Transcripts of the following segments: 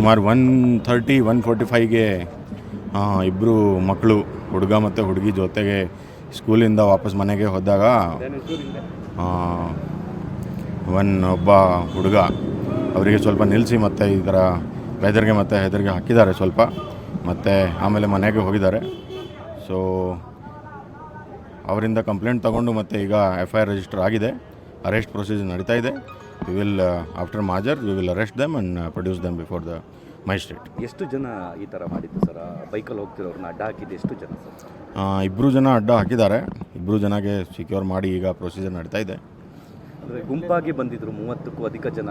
ಸುಮಾರು 1:30-1:45ಗೆ ಇಬ್ಬರು ಮಕ್ಕಳು, ಹುಡುಗ ಮತ್ತು ಹುಡುಗಿ ಜೊತೆಗೆ ಸ್ಕೂಲಿಂದ ವಾಪಸ್ ಮನೆಗೆ ಹೋದಾಗ ಒಬ್ಬ ಹುಡುಗ ಅವರಿಗೆ ಸ್ವಲ್ಪ ನಿಲ್ಲಿಸಿ ಮತ್ತು ಈ ಥರ ವೆದರ್ಗೆ ಮತ್ತು ಹೆದರಿಗೆ ಹಾಕಿದ್ದಾರೆ ಸ್ವಲ್ಪ, ಮತ್ತು ಆಮೇಲೆ ಮನೆಗೆ ಹೋಗಿದ್ದಾರೆ. ಸೊ ಅವರಿಂದ ಕಂಪ್ಲೇಂಟ್ ತಗೊಂಡು ಮತ್ತು ಈಗ FIR ರಿಜಿಸ್ಟರ್ ಆಗಿದೆ. ಅರೆಸ್ಟ್ ಪ್ರೊಸೀಜರ್ ನಡೀತಾ ಇದೆ. ವಿ ವಿಲ್ ಆಫ್ಟರ್ ಮಾಜರ್ we will arrest them and produce them before the magistrate. ಎಷ್ಟು ಜನ ಈ ಥರ ಮಾಡಿದ್ದು ಸರ್? ಬೈಕಲ್ಲಿ ಹೋಗ್ತಿರೋರನ್ನ ಅಡ್ಡ ಹಾಕಿದ್ದು ಎಷ್ಟು ಜನ ಸರ್? 2 ಜನ ಅಡ್ಡ ಹಾಕಿದ್ದಾರೆ. 2 ಜನಗೆ ಸಿಕ್ಯೂರ್ ಮಾಡಿ ಈಗ ಪ್ರೊಸೀಜರ್ ನಡೀತಾ ಇದೆ. ಅಂದರೆ ಗುಂಪಾಗಿ ಬಂದಿದ್ರು, 30ಕ್ಕೂ ಅಧಿಕ ಜನ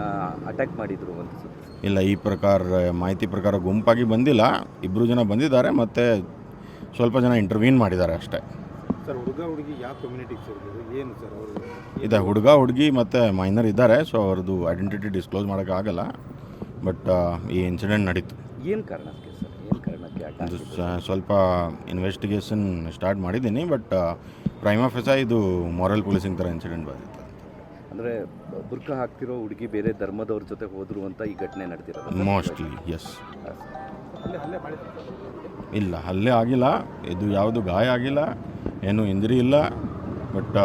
ಅಟ್ಯಾಕ್ ಮಾಡಿದರು ಅಂತ ಸರ್? ಇಲ್ಲ, ಈ ಮಾಹಿತಿ ಪ್ರಕಾರ ಗುಂಪಾಗಿ ಬಂದಿಲ್ಲ. 2 ಜನ ಬಂದಿದ್ದಾರೆ ಮತ್ತು ಸ್ವಲ್ಪ ಜನ ಇಂಟರ್ವ್ಯೂನ್ ಮಾಡಿದ್ದಾರೆ ಅಷ್ಟೇ. ಸರ್, ಹುಡುಗ ಹುಡುಗಿ ಯಾವ ಕಮ್ಯುನಿಟಿಗೆ ಸೇರಿದ್ರು, ಏನು ಸರ್ ಅವರು? ಇದೆ, ಹುಡುಗ ಹುಡುಗಿ ಮತ್ತು ಮೈನರ್ ಇದ್ದಾರೆ. ಸೊ ಅವ್ರದ್ದು ಐಡೆಂಟಿಟಿ ಡಿಸ್ಕ್ಲೋಸ್ ಮಾಡೋಕ್ಕಾಗಲ್ಲ. ಬಟ್ ಈ ಇನ್ಸಿಡೆಂಟ್ ನಡೀತು. ಏನು ಕಾರಣಕ್ಕೆ ಸರ್? ಏನು ಕಾರಣಕ್ಕೆ ಇದು ಸ್ವಲ್ಪ ಇನ್ವೆಸ್ಟಿಗೇಷನ್ ಸ್ಟಾರ್ಟ್ ಮಾಡಿದ್ದೀನಿ. ಬಟ್ ಪ್ರೈಮಾ ಫೆಸಾ ಇದು ಮಾರಲ್ ಪೊಲೀಸಿಂಗ್ ಥರ ಇನ್ಸಿಡೆಂಟ್ ಬಂದಿತ್ತು. ಅಂದರೆ ಬುರ್ಕ ಹಾಕ್ತಿರೋ ಹುಡುಗಿ ಬೇರೆ ಧರ್ಮದವ್ರ ಜೊತೆ ಹೋದರು ಅಂತ ಈ ಘಟನೆ ನಡೆದಿರೋದು? Mostly S. ಇಲ್ಲ, ಹಲ್ಲೆ ಆಗಿಲ್ಲ. ಇದು ಯಾವುದು ಗಾಯ ಆಗಿಲ್ಲ, ಏನೂ ಇಂಜರಿ ಇಲ್ಲ. ಬಟ್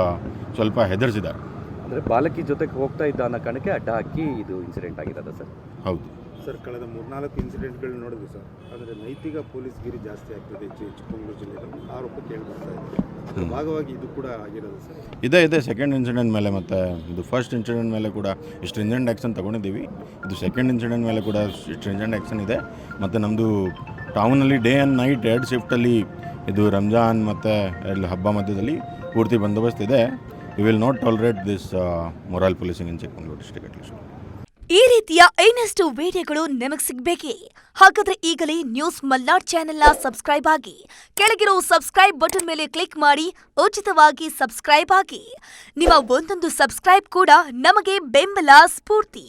ಸ್ವಲ್ಪ ಹೆದರ್ಸಿದ್ದಾರೆ. ಅಂದರೆ ಬಾಲಕಿ ಜೊತೆಗೆ ಹೋಗ್ತಾ ಇದ್ದ ಅನ್ನೋ ಕಾರಣಕ್ಕೆ ಅಡ್ಡ ಹಾಕಿ ಇದು ಇನ್ಸಿಡೆಂಟ್ ಆಗಿರೋದ ಸರ್? ಹೌದು ಸರ್, ಕಳೆದ 3-4 ಇನ್ಸಿಡೆಂಟ್ಗಳು ನೋಡಿದ್ವಿ ಸರ್. ಆದರೆ ನೈತಿಕ ಪೊಲೀಸ್ಗಿರಿ ಜಾಸ್ತಿ ಆಗ್ತದೆ ಚಿಕ್ಕಮಗಳೂರು ಜಿಲ್ಲೆಯಲ್ಲಿ, ಆರೋಪ ಕೇಳಿಬರ್ತಾ ಇದೆ. ಭಾಗವಾಗಿ ಇದು ಕೂಡ ಆಗಿರೋದು ಸರ್? ಇದೆ ಸೆಕೆಂಡ್ ಇನ್ಸಿಡೆಂಟ್ ಮೇಲೆ ಮತ್ತು ಇದು ಫಸ್ಟ್ ಇನ್ಸಿಡೆಂಟ್ ಮೇಲೆ ಕೂಡ ಸ್ಟ್ರಿಂಜೆಂಟ್ ಆ್ಯಕ್ಷನ್ ತೊಗೊಂಡಿದ್ದೀವಿ. ಇದು ಸೆಕೆಂಡ್ ಇನ್ಸಿಡೆಂಟ್ ಮೇಲೆ ಕೂಡ ಸ್ಟ್ರಿಂಜೆಂಟ್ ಆ್ಯಕ್ಷನ್ ಇದೆ. ಮತ್ತು ನಮ್ಮದು ಟೌನಲ್ಲಿ ಡೇ ಆ್ಯಂಡ್ ನೈಟ್ 2 ಶಿಫ್ಟಲ್ಲಿ ಇದು ರಂಜಾನ್ ಮತ್ತು ಹಬ್ಬ ಮಧ್ಯದಲ್ಲಿ ಪೂರ್ತಿ ಬಂದೋಬಸ್ತ್ ಇದೆ. We will not tolerate this moral policing in Chikkamagaluru district at least. ಈ ರೀತಿಯ ಇನ್ನಷ್ಟು ವಿಡಿಯೋಗಳು ನಿಮಗೆ ಸಿಗಬೇಕೇ? ಹಾಗಾದ್ರೆ ಈಗಲೇ ನ್ಯೂಸ್ ಮಲ್ನಾಡ್ ಚಾನೆಲ್ನ ಸಬ್ಸ್ಕ್ರೈಬ್ ಆಗಿ, ಕೆಳಗಿರೋ ಸಬ್ಸ್ಕ್ರೈಬ್ ಬಟನ್ ಮೇಲೆ ಕ್ಲಿಕ್ ಮಾಡಿ ಉಚಿತವಾಗಿ ಸಬ್ಸ್ಕ್ರೈಬ್ ಆಗಿ. ನಿಮ್ಮ ಒಂದೊಂದು ಸಬ್ಸ್ಕ್ರೈಬ್ ಕೂಡ ನಮಗೆ ಬೆಂಬಲ, ಸ್ಫೂರ್ತಿ.